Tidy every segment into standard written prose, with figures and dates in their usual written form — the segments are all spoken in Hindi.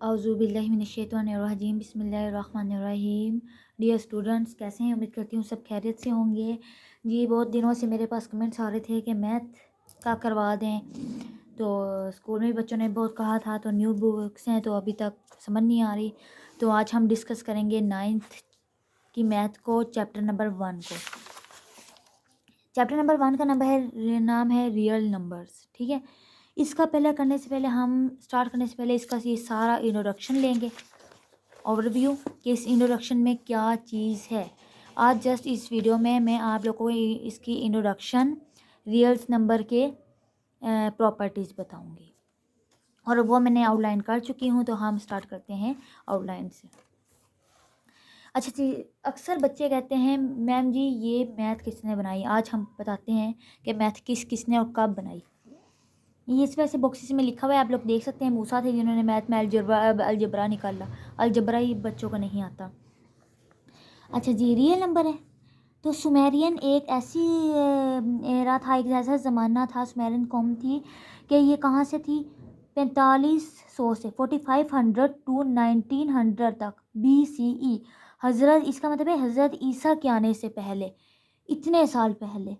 औज़ुबिल्लाहिमिनश्शैतानिर्रजीम बिस्मिल्लाहिर्रहमानिर्रहीम। डियर स्टूडेंट्स, कैसे हैं? उम्मीद करती हूँ सब खैरियत से होंगे। जी, बहुत दिनों से मेरे पास कमेंट्स आ रहे थे कि मैथ का करवा दें, तो स्कूल में भी बच्चों ने बहुत कहा था, तो न्यू बुक्स हैं तो अभी तक समझ नहीं आ रही। तो आज हम डिस्कस करेंगे 9th की मैथ को, चैप्टर नंबर 1 को। चैप्टर नंबर 1 का नाम है रियल नंबर्स। ठीक है, इसका पहले करने से पहले हम स्टार्ट करने से पहले इसका ये सारा इंट्रोडक्शन लेंगे, ओवरव्यू कि इस इंट्रोडक्शन में क्या चीज़ है। आज जस्ट इस वीडियो में मैं आप लोगों को इसकी इंट्रोडक्शन, रियल्स नंबर के प्रॉपर्टीज़ बताऊंगी, और वो मैंने आउटलाइन कर चुकी हूँ। तो हम स्टार्ट करते हैं आउटलाइन से। अच्छा जी, अक्सर बच्चे कहते हैं मैम जी ये मैथ किसने बनाई। आज हम बताते हैं कि मैथ किसने और कब बनाई। ये इस वैसे बॉक्सेस में लिखा हुआ है, आप लोग देख सकते हैं। मूसा थे जिन्होंने मैथ में अलजबरा निकाला। अलजबरा ही बच्चों को नहीं आता। अच्छा जी, रियल नंबर है तो सुमेरियन एक ऐसी एरा था, एक ऐसा ज़माना था, सुमेरियन कौम थी कि ये कहाँ से थी, 4500 से 4500 टू 1900 तक BCE। हज़रत, इसका मतलब है हज़रत ईसा के आने से पहले, इतने साल पहले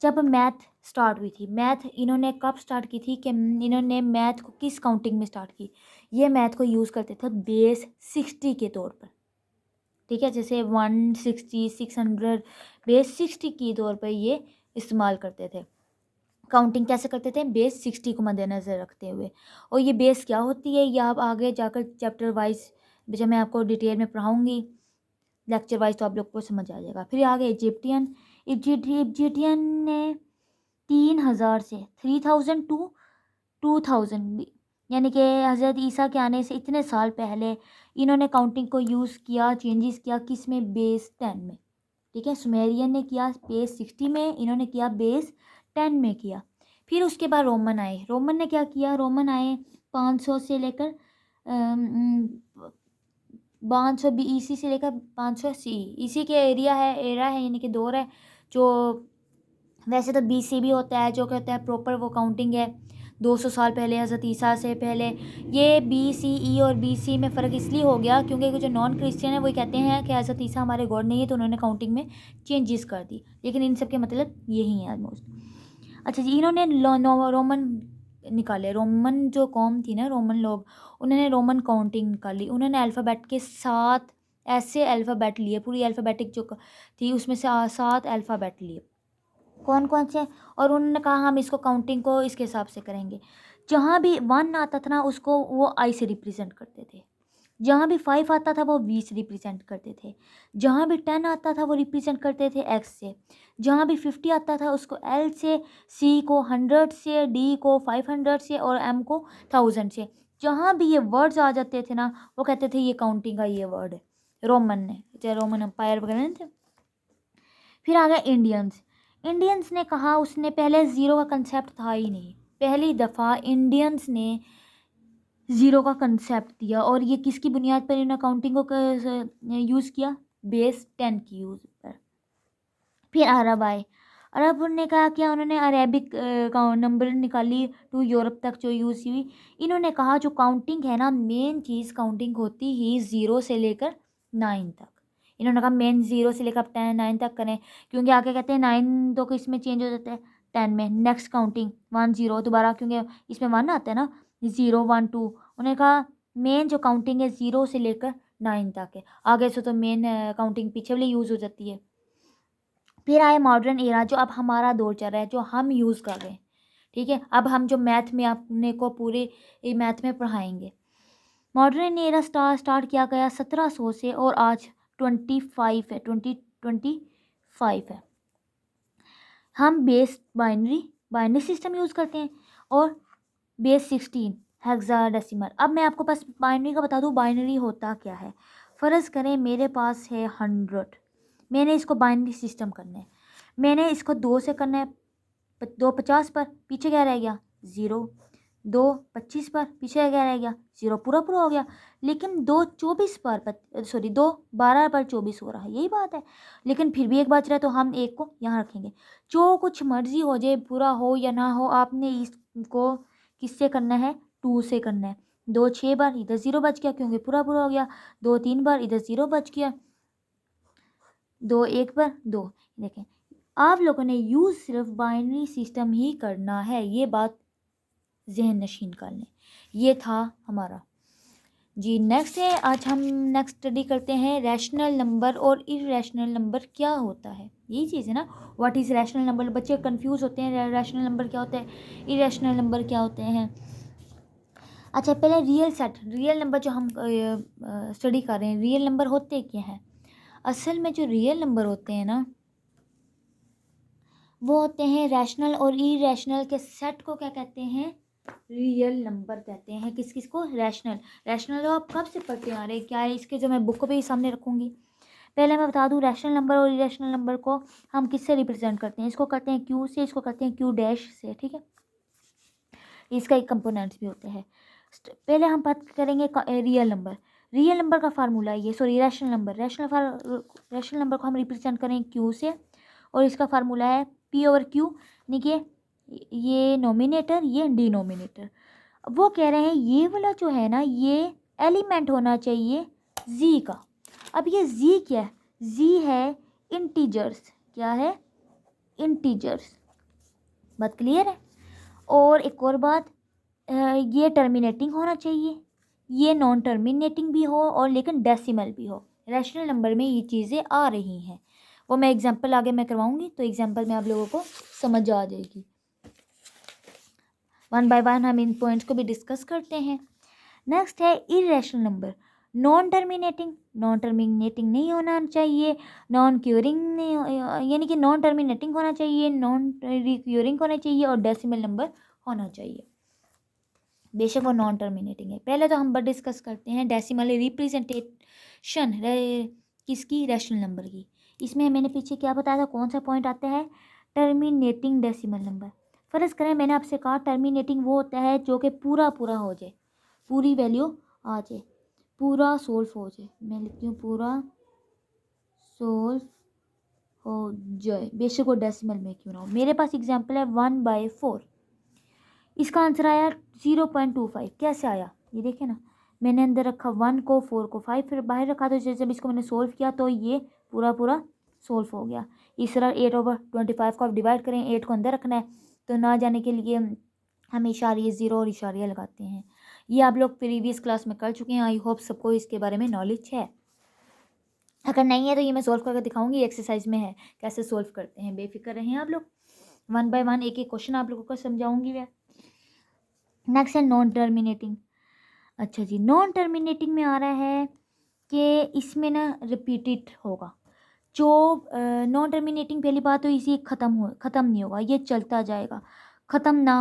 जब मैथ स्टार्ट हुई थी। मैथ इन्होंने कब स्टार्ट की थी कि इन्होंने मैथ को किस काउंटिंग में स्टार्ट की। ये मैथ को यूज़ करते थे बेस 60 के तौर पर। ठीक है, जैसे 160, 600, बेस 60 के तौर पर ये इस्तेमाल करते थे। काउंटिंग कैसे करते थे, बेस 60 को मद्देनज़र रखते हुए। और ये बेस क्या होती है, ये आप आगे जाकर चैप्टर वाइज जब मैं आपको डिटेल में पढ़ाऊँगी लेक्चर वाइज, तो आप लोग को समझ आ जाएगा। फिर आगे इजिप्टियन ने 3000 से 3000 टू 2000, यानी कि हज़रत ईसा के आने से इतने साल पहले इन्होंने काउंटिंग को यूज़ किया, चेंजेस किया, किस में, बेस 10 में। ठीक है, सुमेरियन ने किया बेस 60 में, इन्होंने किया बेस 10 में किया। फिर उसके बाद रोमन आए। रोमन ने क्या किया, रोमन आए 500 से लेकर 500 BC से लेकर 500 CE, इसी के एरा है, यानी कि दौर है। जो वैसे तो BC भी होता है, जो कहता है प्रॉपर वो काउंटिंग है 200 साल पहले, हज़रत ईसा से पहले। ये BCE और BC में फ़र्क इसलिए हो गया क्योंकि जो नॉन क्रिश्चियन है वो कहते हैं कि हज़रत ईसा हमारे गॉड नहीं है, तो उन्होंने काउंटिंग में चेंजेस कर दी। लेकिन इन सब के मतलब यही है ऑलमोस्ट। अच्छा जी, इन्होंने रोमन निकाले। रोमन जो कौम थी ना, रोमन लोग, उन्होंने रोमन काउंटिंग निकाली। उन्होंने अल्फ़ाबेट के 7 ऐसे अल्फ़ाबेट लिए, पूरी अल्फ़ाबेटिक जो थी उसमें से 7 अल्फ़ाबेट लिए। कौन कौन से, और उन्होंने कहा हम इसको काउंटिंग को इसके हिसाब से करेंगे। जहाँ भी 1 आता था ना, उसको वो आई से रिप्रेजेंट करते थे। जहाँ भी 5 आता था वो V से रिप्रेजेंट करते थे। जहाँ भी 10 आता था वो रिप्रेजेंट करते थे X से। जहाँ भी 50 आता था उसको L से, C को 100 से, D को 500 से, और M को 1000 से। जहाँ भी ये वर्ड्स आ जाते थे ना, वो कहते थे ये काउंटिंग का ये वर्ड है। रोमन ने, चाहे रोमन एम्पायर वगैरह थे। फिर आ गया इंडियंस। इंडियंस ने कहा, उसने पहले ज़ीरो का कंसेप्ट था ही नहीं। पहली दफ़ा इंडियंस ने ज़ीरो का कंसेप्ट दिया, और ये किसकी बुनियाद पर इन्होंने काउंटिंग को यूज़ किया, बेस 10 की यूज़ पर। फिर अरब आए। अरब ने कहा क्या, उन्होंने अरेबिक नंबर निकाली टू यूरोप तक जो यूज़ हुई। इन्होंने कहा जो काउंटिंग है ना, मेन चीज़ काउंटिंग होती ही 0 से लेकर 9 तक। इन्होंने कहा मेन 0 से लेकर 9 तक करें, क्योंकि आगे कहते हैं 9 तो किस में चेंज हो जाता है, 10 में। नेक्स्ट काउंटिंग 1 0 दोबारा, क्योंकि इसमें 1 आता है ना, 0 1 2। उन्होंने कहा मेन जो काउंटिंग है 0 से लेकर 9 तक है, आगे से तो मेन काउंटिंग पीछे वाली यूज़ हो जाती है। फिर आए मॉडर्न एरा, जो अब हमारा दौर चल रहा है, जो हम यूज़ कर रहे हैं। ठीक है, अब हम जो मैथ में अपने को पूरे मैथ में पढ़ाएंगे। मॉडर्न एरा स्टार्ट किया गया 1700 से, और आज 25 है, 2025 है। हम बेस बाइनरी सिस्टम यूज़ करते हैं, और बेस 16 हेक्साडेसिमल। अब मैं आपको बस बाइनरी का बता दूँ, बाइनरी होता क्या है। फ़र्ज़ करें मेरे पास है 100, मैंने इसको बाइनरी सिस्टम करना है। मैंने इसको 2 से करना है, 2 50 पर, पीछे क्या रह गया, 0। 2 25 पर, पीछे क्या रह गया, 0। पूरा पूरा हो गया। लेकिन 2 24 पर, सॉरी 2 12 पर 24 हो रहा है, यही बात है। लेकिन फिर भी एक बच रहा है, तो हम एक को यहाँ रखेंगे। जो कुछ मर्जी हो जाए, पूरा हो या ना हो, आपने इसको किससे करना है, 2 से करना है। 2 6 बार, इधर 0 बच गया क्योंकि पूरा पूरा हो गया। 2 3 बार, इधर 0 बच गया। 2 1 बार 2। देखें, आप लोगों ने यूज़ सिर्फ बाइनरी सिस्टम ही करना है, ये बात जहन नशीन कर लें। ये था हमारा जी। नेक्स्ट है, आज हम नेक्स्ट स्टडी करते हैं रैशनल नंबर और इरेशनल नंबर क्या होता है। यही चीज़ है ना, व्हाट इज़ रैशनल नंबर। बच्चे कंफ्यूज होते हैं, रैशनल नंबर क्या होता है, इरेशनल नंबर क्या होते हैं। अच्छा, पहले रियल नंबर जो हम स्टडी कर रहे हैं, रियल नंबर होते क्या हैं। असल में जो रियल नंबर होते हैं ना, वो होते हैं रैशनल और इरेशनल के सेट को क्या कहते हैं, रियल नंबर कहते हैं। किस किस को, रैशनल तो आप कब से पढ़ते आ रहे हैं, क्या है इसके, जो मैं बुक को भी ही सामने रखूँगी। पहले मैं बता दूं, रैशनल नंबर और इरेशनल नंबर को हम किससे रिप्रेजेंट करते हैं। इसको करते हैं क्यू से, इसको करते हैं क्यू डैश से, ठीक है। इसका एक कंपोनेंट्स भी होते हैं। पहले हम बात करेंगे रियल नंबर। रियल नंबर का फार्मूला ये, सॉरी रैशनल नंबर को हम रिप्रेजेंट करें क्यू से, और इसका फार्मूला है पी ओवर क्यू, यानी कि ये नोमिनेटर, ये डिनोमिनेटर। वो कह रहे हैं ये वाला जो है ना, ये एलिमेंट होना चाहिए जी का। अब ये जी क्या है, जी है इंटीजर्स। क्या है, इंटीजर्स। बात क्लियर है। और एक और बात, ये टर्मिनेटिंग होना चाहिए, ये नॉन टर्मिनेटिंग भी हो और लेकिन डेसिमल भी हो। रैशनल नंबर में ये चीज़ें आ रही हैं, वो मैं एग्जांपल आगे मैं करवाऊंगी, तो एग्जांपल में आप लोगों को समझ आ जाएगी। वन बाय वन हम इन पॉइंट्स को भी डिस्कस करते हैं। नेक्स्ट है इरेशनल नंबर। नॉन टर्मिनेटिंग नहीं होना चाहिए, नॉन क्यूरिंग नहीं, यानी कि नॉन टर्मिनेटिंग होना चाहिए, नॉन रिक्यूरिंग होना चाहिए, और डेसिमल नंबर होना चाहिए, बेशक वो नॉन टर्मिनेटिंग है। पहले तो हम डिस्कस करते हैं डेसिमल रिप्रेजेंटेशन किसकी, रैशनल नंबर की। इसमें मैंने पीछे क्या बताया था, कौन सा पॉइंट आता है, टर्मिनेटिंग डेसिमल नंबर। फ़र्ज़ करें मैंने आपसे कहा टर्मिनेटिंग वो होता है जो कि पूरा पूरा हो जाए, पूरी वैल्यू आ जाए, पूरा सोल्व हो जाए। मैं लिखती हूँ पूरा सोल्व हो जाए, बेशक वो डेसिमल में क्यों ना हो। मेरे पास एग्जांपल है 1/4, इसका आंसर आया 0.25। कैसे आया ये देखें ना, मैंने अंदर रखा 1 को, 4 को, 5 फिर बाहर रखा, तो जब इसको मैंने सोल्व किया तो ये पूरा पूरा सोल्व हो गया। इस तरह 8/25 को आप डिवाइड करें, 8 को अंदर रखना है, तो ना जाने के लिए हम इशारे ज़ीरो और इशारिया लगाते हैं। ये आप लोग प्रीवियस क्लास में कर चुके हैं, आई होप सबको इसके बारे में नॉलेज है। अगर नहीं है तो ये मैं सोल्व करके दिखाऊंगी, एक्सरसाइज में है कैसे सोल्व करते हैं, बेफिक्र रहें आप लोग। 1 बाय 1 एक एक क्वेश्चन आप लोगों को समझाऊंगी मैं। नेक्स्ट है नॉन टर्मिनेटिंग। अच्छा जी, नॉन टर्मिनेटिंग में आ रहा है कि इसमें ना रिपीटेड होगा। जो नॉन टर्मिनेटिंग, पहली बात तो इसी ख़त्म नहीं होगा, ये चलता जाएगा। ख़त्म ना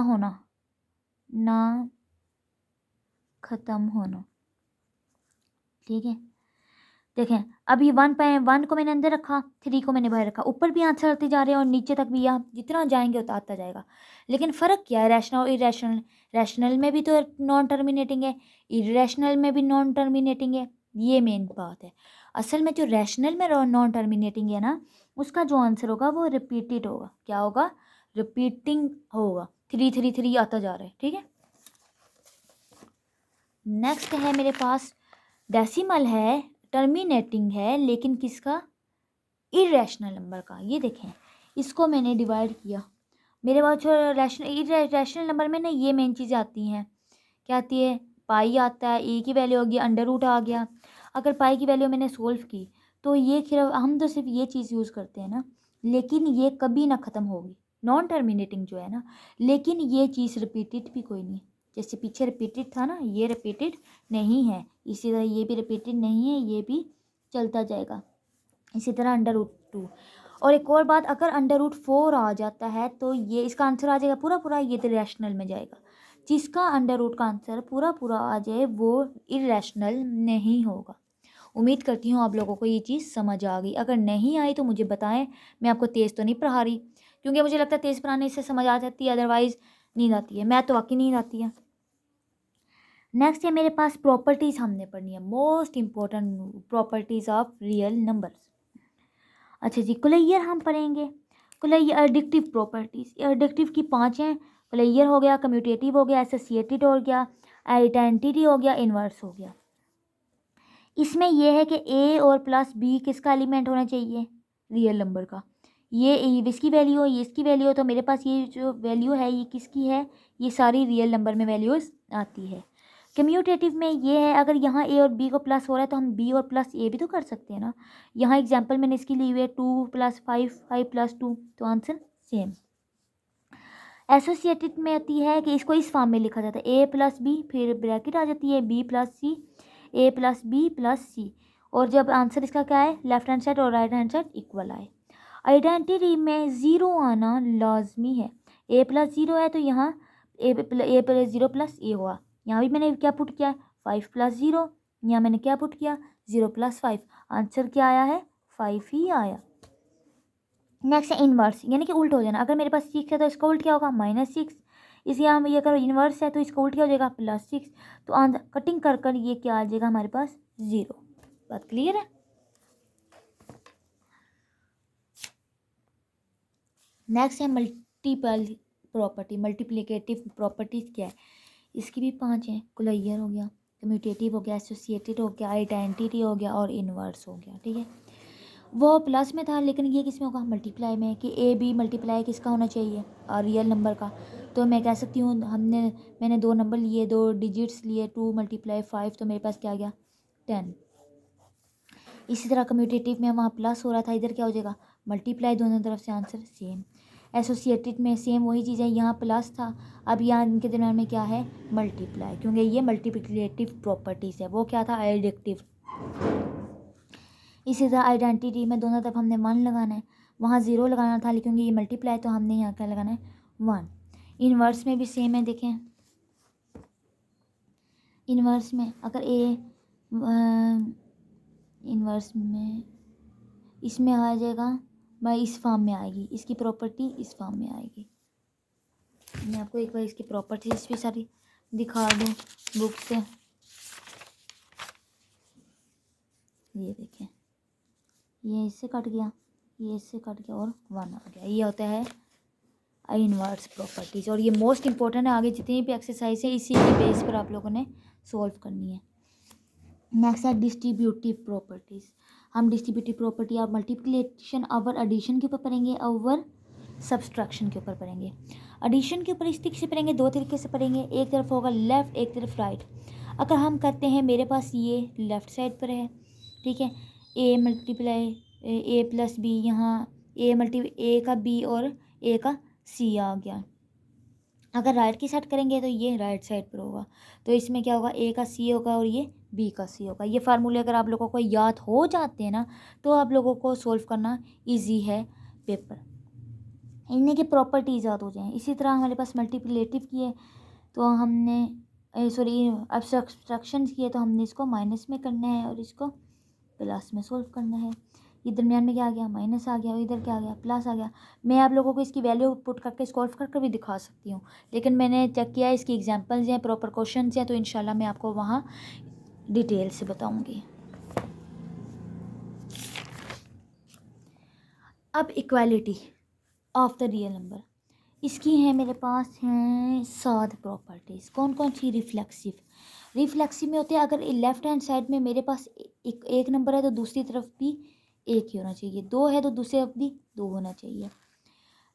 होना, ठीक है। देखें, अभी 1 को मैंने अंदर रखा, 3 को मैंने बाहर रखा, ऊपर भी आंसर आते जा रहे हैं और नीचे तक भी यहाँ जितना जाएंगे उतना आता जाएगा। लेकिन फ़र्क क्या है, रैशनल और इरेशनल। रैशनल में भी तो नॉन टर्मिनेटिंग है, इरेशनल में भी नॉन टर्मिनेटिंग है, ये मेन बात है। असल में जो रैशनल में नॉन टर्मिनेटिंग है ना, उसका जो आंसर होगा वो रिपीटेड होगा। क्या होगा, रिपीटिंग होगा। 3 3 3 आता जा रहा है, ठीक है। नेक्स्ट है मेरे पास डेसिमल है, टर्मिनेटिंग है, लेकिन किसका, इरेशनल नंबर का। ये देखें, इसको मैंने डिवाइड किया, मेरे पास जो रैशनल नंबर में ना ये मेन चीज़ें आती हैं। क्या आती है, पाई आता है, ए की वैल्यू होगी, अंडर रूट आ गया। अगर पाई की वैल्यू मैंने सोल्व की तो ये हम तो सिर्फ ये चीज़ यूज़ करते हैं ना, लेकिन ये कभी ना ख़त्म होगी, नॉन टर्मिनेटिंग जो है ना। लेकिन ये चीज़ रिपीटेड भी कोई नहीं, जैसे पीछे रिपीटेड था ना, ये रिपीटेड नहीं है, इसी तरह ये भी रिपीटेड नहीं है, ये भी चलता जाएगा। इसी तरह अंडर रूट 2। और एक और बात, अगर अंडर रूट 4 आ जाता है तो ये इसका आंसर आ जाएगा पूरा पूरा, ये तो रैशनल में जाएगा। जिसका अंडर रूट का आंसर पूरा पूरा आ जाए वो इरेशनल नहीं होगा। उम्मीद करती हूँ आप लोगों को ये चीज़ समझ आ गई। अगर नहीं आई तो मुझे बताएं, मैं आपको तेज़ तो नहीं पढ़ा रही, क्योंकि मुझे लगता है तेज़ पढ़ाने से समझ आ जाती है, अदरवाइज़ नींद आती है। मैं तो वाकई नींद आती है। नेक्स्ट है मेरे पास प्रॉपर्टीज़ हमने पढ़नी है, most important properties of real numbers. अच्छा जी, कुलैयर हम पढ़ेंगे। कुलैयर एडिक्टिव प्रॉपर्टीज़, एडिक्टिव की 5 हैं। कुलैयर हो गया, कम्यूटेटिव हो गया, एसोसिएटेड हो गया, आइडेंटिटी हो गया, इन्वर्स हो गया। इसमें यह है कि ए और प्लस बी किसका एलिमेंट होना चाहिए, रियल नंबर का। ये इसकी वैल्यू हो, ये इसकी वैल्यू हो, तो मेरे पास ये जो वैल्यू है ये किसकी है, ये सारी रियल नंबर में वैल्यूज़ आती है। कम्यूटेटिव में ये है, अगर यहाँ ए और बी को प्लस हो रहा है तो हम बी और प्लस ए भी तो कर सकते हैं ना। यहाँ एग्जांपल मैंने इसकी ली हुई है 2 + 5, 5 + 2, तो आंसर सेम। एसोसिएटेड में आती है कि इसको इस फॉर्म में लिखा जाता है, ए + बी, फिर ब्रैकेट आ जाती है बी + सी, ए + बी + सी, और जब आंसर इसका क्या है, लेफ्ट हैंड साइड और राइट हैंड साइड इक्वल आए। आइडेंटिटी में ज़ीरो आना लाजमी है। ए + 0 है तो यहाँ ए + 0 + ए हुआ। यहाँ भी मैंने क्या पुट किया, 5 + 0, यहाँ मैंने क्या पुट किया, 0 + 5, आंसर क्या आया है, 5 ही आया। नेक्स्ट है इन्वर्स, यानी कि उल्ट हो जाना। अगर मेरे पास 6 है तो इसका उल्ट क्या होगा, -6। इसी यहाँ ये अगर इन्वर्स है तो इसका उल्ट क्या हो जाएगा, +6। तो आंसर कटिंग कर कर ये क्या आ जाएगा हमारे पास, 0। बात क्लियर है। नेक्स्ट है मल्टीपल प्रॉपर्टी। मल्टीप्लिकेटिव प्रॉपर्टीज क्या है, इसकी भी 5 हैं। क्लियर हो गया, कम्यूटेटिव हो गया, एसोसिएटेड हो गया, आइडेंटिटी हो गया और इन्वर्स हो गया। ठीक है, वो प्लस में था लेकिन ये किस में होगा, मल्टीप्लाई में, कि ए बी मल्टीप्लाई किसका होना चाहिए, और रियल नंबर का। तो मैं कह सकती हूँ मैंने 2 नंबर लिए, 2 डिजिट्स लिए, 2 × 5, तो मेरे पास क्या आ गया, 10। इसी तरह कम्यूटेटिव में वहाँ प्लस हो रहा था, इधर क्या हो जाएगा, मल्टीप्लाई, दोनों तरफ से आंसर सेम। एसोसिएटेड में सेम वही चीज़ है, यहाँ प्लस था, अब यहाँ इनके दरम्यान में क्या है, मल्टीप्लाई, क्योंकि ये मल्टीप्लिकेटिव प्रॉपर्टीज़ है। वो क्या था, एडिक्टिव। इसी तरह आइडेंटिटी में दोनों तरफ हमने 1 लगाना है, वहाँ 0 लगाना था लेकिन ये मल्टीप्लाई, तो हमने यहाँ क्या लगाना है, 1। इन्वर्स में भी सेम है, देखें इन्वर्स में अगर इन्वर्स में इसमें आ जाएगा, भाई इस फॉर्म में आएगी, इसकी प्रॉपर्टी इस फॉर्म में आएगी। मैं आपको एक बार इसकी प्रॉपर्टीज भी सारी दिखा दूँ बुक से। ये देखें, ये इससे कट गया, ये इससे कट गया और 1 आ गया। ये होता है इन्वर्स प्रॉपर्टीज़, और ये मोस्ट इंपॉर्टेंट है। आगे जितनी भी एक्सरसाइज है इसी के बेस पर आप लोगों ने सॉल्व करनी है। नेक्स्ट है डिस्ट्रीब्यूटिव प्रॉपर्टीज़। हम डिस्ट्रीब्यूटिव प्रॉपर्टी और मल्टीप्लिकेशन और एडिशन के ऊपर पढ़ेंगे और सब्सट्रैक्शन के ऊपर पढ़ेंगे। एडिशन के ऊपर इस तरीके से पढ़ेंगे, 2 तरीके से पढ़ेंगे, एक तरफ होगा लेफ़्ट, एक तरफ राइट। अगर हम करते हैं, मेरे पास ये लेफ़्ट साइड पर है, ठीक है, ए + बी, यहाँ ए का बी और ए का सी आ गया। अगर राइट की साइड करेंगे तो ये राइट साइड पर होगा, तो इसमें क्या होगा, ए का सी होगा और ये बी का सी होगा। ये फार्मूले अगर आप लोगों को याद हो जाते हैं ना तो आप लोगों को सॉल्व करना इजी है पेपर, इन्हीं की प्रॉपर्टीज याद हो जाएं। इसी तरह हमारे पास मल्टीप्लिकेटिव की है तो हमने अब सब्सट्रैक्शन की है तो हमने इसको माइनस में करना है और इसको प्लस में सॉल्व करना है। ये दरमियान में क्या आ गया, माइनस आ गया, और इधर क्या आ गया, प्लस आ गया। मैं आप लोगों को इसकी वैल्यू पुट करके सॉल्व करके भी दिखा सकती हूँ, लेकिन मैंने चेक किया इसकी एग्जांपल्स हैं, प्रॉपर क्वेश्चंस हैं, तो इंशाल्लाह मैं आपको वहाँ डिटेल से बताऊँगी। अब equality of the real number, इसकी है मेरे पास हैं 7 प्रॉपर्टीज़। कौन कौन सी, रिफ्लेक्सिव में होते हैं, अगर लेफ्ट हैंड साइड में मेरे पास एक नंबर है तो दूसरी तरफ भी एक ही होना चाहिए, 2 है तो दूसरी तरफ भी 2 होना चाहिए।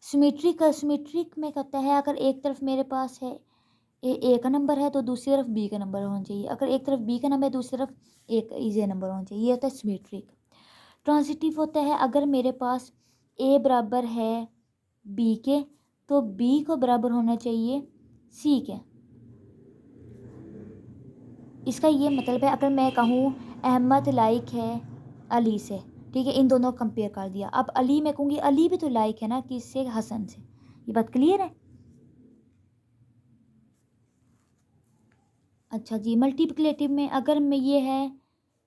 सिमेट्रिक में कहता है, अगर एक तरफ मेरे पास है ए का नंबर है तो दूसरी तरफ बी का नंबर होना चाहिए, अगर एक तरफ बी का नंबर है दूसरी तरफ ए का इजी नंबर होना चाहिए, ये होता है सिमेट्रिक। ट्रांजिटिव होता है, अगर मेरे पास ए बराबर है बी के तो बी को बराबर होना चाहिए सी के। इसका ये मतलब है, अगर मैं कहूँ अहमद लाइक है अली से, ठीक है, इन दोनों को कंपेयर कर दिया, अब अली मैं कहूँगी अली भी तो लाइक है ना किससे, हसन से। ये बात क्लियर है। अच्छा जी, मल्टीप्लिकेटिव में अगर मैं ये है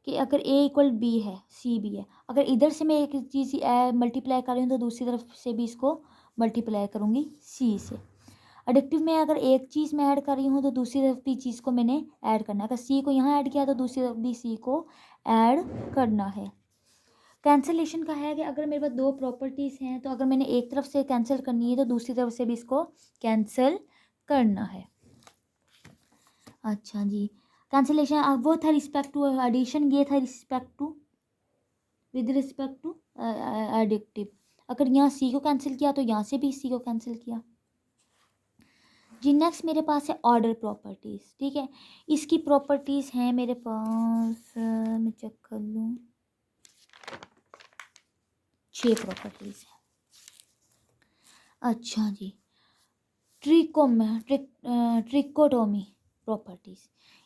कि अगर ए = बी है, सी भी है, अगर इधर से मैं एक चीज़ मल्टीप्लाई कर रही हूँ तो दूसरी तरफ से भी इसको मल्टीप्लाई करूँगी सी से। एडिक्टिव में अगर एक चीज़ मैं ऐड कर रही हूँ तो दूसरी तरफ भी चीज़ को मैंने ऐड करना है, अगर सी को यहाँ ऐड किया तो दूसरी तरफ भी सी को ऐड करना है। कैंसलेशन का है कि अगर मेरे पास 2 प्रॉपर्टीज़ हैं तो अगर मैंने एक तरफ से कैंसिल करनी है तो दूसरी तरफ से भी इसको कैंसिल करना है। अच्छा जी, कैंसिलेशन अब वो था रिस्पेक्ट टू एडिशन, ये था respect to with respect to addictive. अगर यहाँ सी को कैंसिल किया तो यहाँ से भी सी को कैंसिल किया जी। नेक्स्ट मेरे पास है ऑर्डर प्रॉपर्टीज़, ठीक है। इसकी प्रॉपर्टीज़ हैं मेरे पास, मैं चेक कर लूँ, 6 प्रॉपर्टीज़ हैं। अच्छा जी, ट्रिकोटोमी प्रॉपर्टीज़,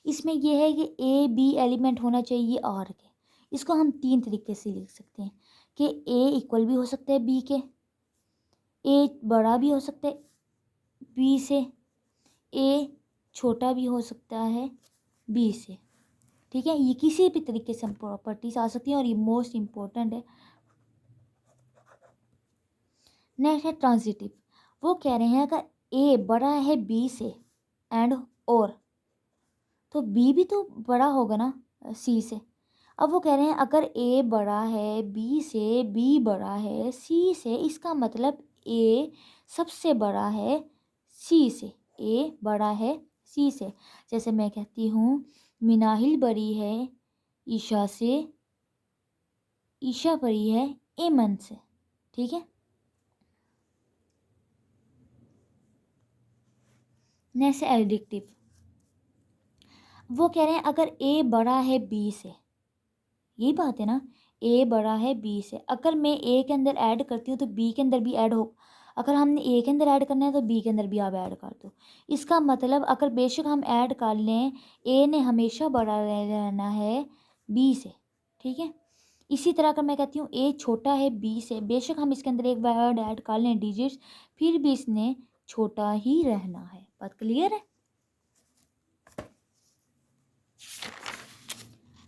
इसमें यह है कि ए बी एलिमेंट होना चाहिए आर के। इसको हम 3 तरीके से लिख सकते हैं कि ए इक्वल भी हो सकता है बी के, ए बड़ा भी हो सकता है बी से, ए छोटा भी हो सकता है बी से, ठीक है। ये किसी भी तरीके से प्रॉपर्टीज आ सकती हैं और ये मोस्ट इम्पोर्टेंट है। नेक्स्ट है ट्रांजिटिव, वो कह रहे हैं अगर ए बड़ा है बी से एंड और, तो बी भी तो बड़ा होगा ना सी से। अब वो कह रहे हैं अगर ए बड़ा है बी से, बी बड़ा है सी से, इसका मतलब ए सबसे बड़ा है सी से, ए बड़ा है सी से। जैसे मैं कहती हूँ मिनाहिल बड़ी है ईशा से, ईशा बड़ी है एमन से, ठीक है। नेक्स्ट एडिक्टिव, वो कह रहे हैं अगर ए बड़ा है बी से, यही बात है ना, ए बड़ा है बी से, अगर मैं ए के अंदर ऐड करती हूँ तो बी के अंदर भी ऐड हो, अगर हमने ए के अंदर ऐड करना है तो बी के अंदर भी आप ऐड कर दो। इसका मतलब अगर बेशक हम ऐड कर लें, ए ने हमेशा बड़ा रहना है बी से, ठीक है। इसी तरह अगर मैं कहती हूँ ए छोटा है बी से, बेशक हम इसके अंदर एक वर्ड ऐड कर लें डिजिट्स, फिर भी इसने छोटा ही रहना है। बात क्लियर है।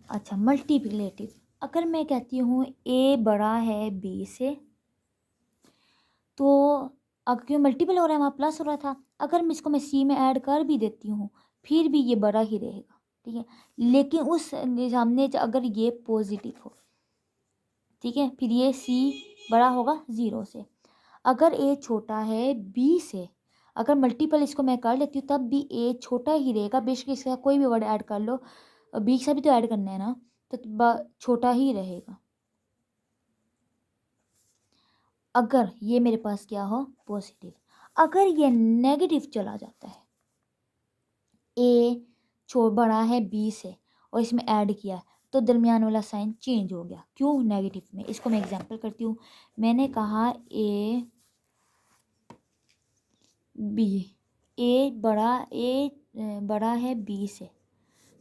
अच्छा, मल्टीप्लिकेटिव, अगर मैं कहती हूँ ए बड़ा है बी से, तो अगर क्यों मल्टीपल हो रहा है वहाँ प्लस हो रहा था, अगर मैं इसको मैं सी में ऐड कर भी देती हूँ फिर भी ये बड़ा ही रहेगा, ठीक है। लेकिन उस सामने अगर ये पॉजिटिव हो, ठीक है, फिर ये सी बड़ा होगा 0 से। अगर ए छोटा है बी से, अगर मल्टीपल इसको मैं कर लेती हूँ तब भी ए छोटा ही रहेगा, बेशक इसका कोई भी वर्ड ऐड कर लो, बी से भी तो ऐड करना है ना, तो छोटा ही रहेगा। अगर ये मेरे पास क्या हो पॉजिटिव, अगर ये नेगेटिव चला जाता है, ए बड़ा है बी से और इसमें ऐड किया तो दरमियान वाला साइन चेंज हो गया, क्यों नेगेटिव में। इसको मैं एग्जांपल करती हूँ, मैंने कहा ए बी, ए बड़ा है बी से,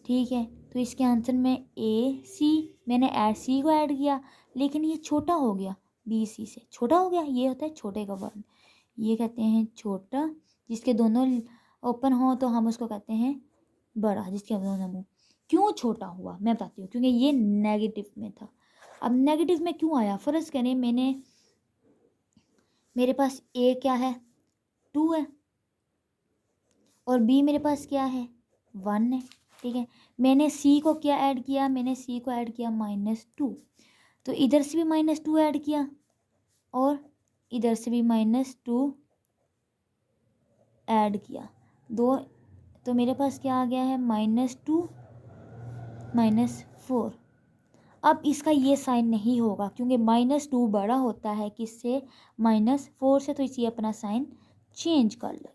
ठीक है, तो इसके आंसर में ए सी, मैंने सी को ऐड किया लेकिन ये छोटा हो गया बी सी से, छोटा हो गया, ये होता है छोटे का वर्ण, ये कहते हैं छोटा। जिसके दोनों ओपन हो तो हम उसको कहते हैं बड़ा, जिसके दोनों मुंह। क्यों छोटा हुआ मैं बताती हूँ, क्योंकि ये नेगेटिव में था। अब नेगेटिव में क्यों आया, फर्ज करें मेरे पास ए क्या है 2 है और बी मेरे पास क्या है 1 है, ठीक है। मैंने सी को क्या ऐड किया, मैंने सी को ऐड किया -2, तो इधर से भी -2 ऐड किया और इधर से भी -2 ऐड किया, दो, तो मेरे पास क्या आ गया है -2 -4। अब इसका ये साइन नहीं होगा क्योंकि -2 बड़ा होता है किससे, -4 से, तो इसी अपना साइन चेंज कर ले।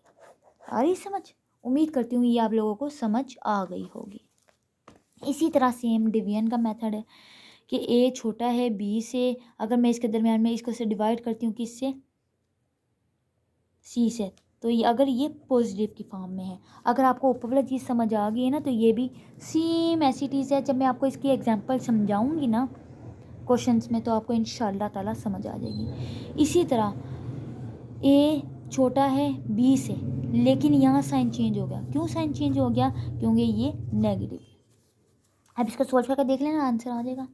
आ रही समझ, उम्मीद करती हूँ ये आप लोगों को समझ आ गई होगी। इसी तरह सेम डिवीजन का मेथड है कि ए छोटा है बी से, अगर मैं इसके दरमियान में इसको से डिवाइड करती हूँ किससे, सी से, तो ये अगर ये पॉजिटिव की फॉर्म में है। अगर आपको ऊपर वाला चीज़ समझ आ गई है ना, तो ये भी सेम ऐसी चीज़ है। जब मैं आपको इसकी एग्जांपल समझाऊंगी ना क्वेश्चंस में, तो आपको इंशाल्लाह ताला समझ आ जाएगी। इसी तरह ए छोटा है बी से, लेकिन यहाँ साइन चेंज हो गया, क्यों साइन चेंज हो गया, क्योंकि ये नेगेटिव है। अब इसको सोल्व करके देख लेना, आंसर आ जाएगा।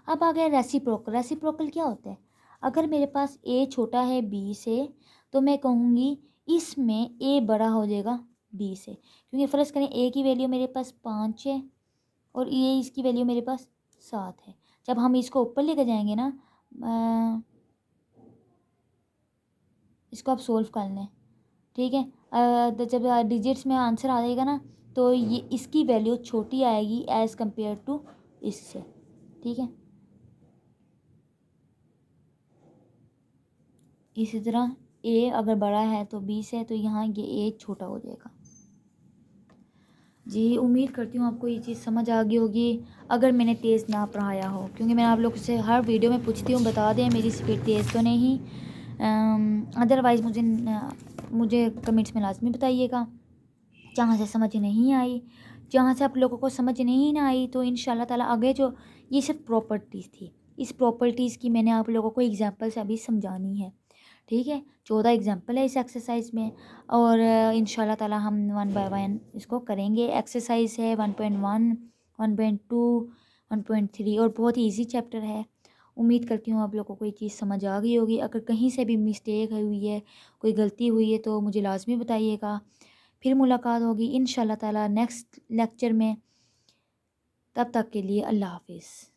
अब आ गया रेसिप्रोकल। रेसिप्रोकल क्या होता है, अगर मेरे पास ए छोटा है बी से, तो मैं कहूँगी इसमें ए बड़ा हो जाएगा बी से, क्योंकि फ़र्ज़ करें ए की वैल्यू मेरे पास 5 है और ये इसकी वैल्यू मेरे पास 7 है। जब हम इसको ऊपर लेकर जाएंगे ना, इसको आप सोल्व कर लें, ठीक है। तो जब डिजिट्स में आंसर आ जाएगा ना, तो ये इसकी वैल्यू छोटी आएगी एज़ कम्पेयर टू इससे, ठीक है। इसी तरह ए अगर बड़ा है तो 20 है, तो यहाँ ये ए छोटा हो जाएगा। जी उम्मीद करती हूँ आपको ये चीज़ समझ आ गई होगी। अगर मैंने तेज़ ना पढ़ाया हो, क्योंकि मैं आप लोगों से हर वीडियो में पूछती हूँ, बता दें मेरी स्पीड तेज़ तो नहीं। अदरवाइज़ मुझे कमेंट्स में लाजमी बताइएगा जहाँ से समझ नहीं आई। जहाँ से आप लोगों को समझ नहीं ना आई तो इंशाल्लाह ताला आगे जो ये सिर्फ प्रॉपर्टीज़ थी, इस प्रॉपर्टीज़ की मैंने आप लोगों को एग्जांपल से अभी समझानी है, ठीक है। 14 एग्जांपल है इस एक्सरसाइज में, और इंशाल्लाह ताला हम 1 बाय 1 इसको करेंगे। एक्सरसाइज है 1.1, 1.2, 1.3 और बहुत ही ईजी चैप्टर है। उम्मीद करती हूँ आप लोगों को ये चीज़ समझ आ गई होगी। अगर कहीं से भी मिस्टेक हुई है, कोई गलती हुई है तो मुझे लाजमी बताइएगा। फिर मुलाकात होगी इंशाल्लाह ताला नेक्स्ट लेक्चर में। तब तक के लिए अल्लाह हाफिज़।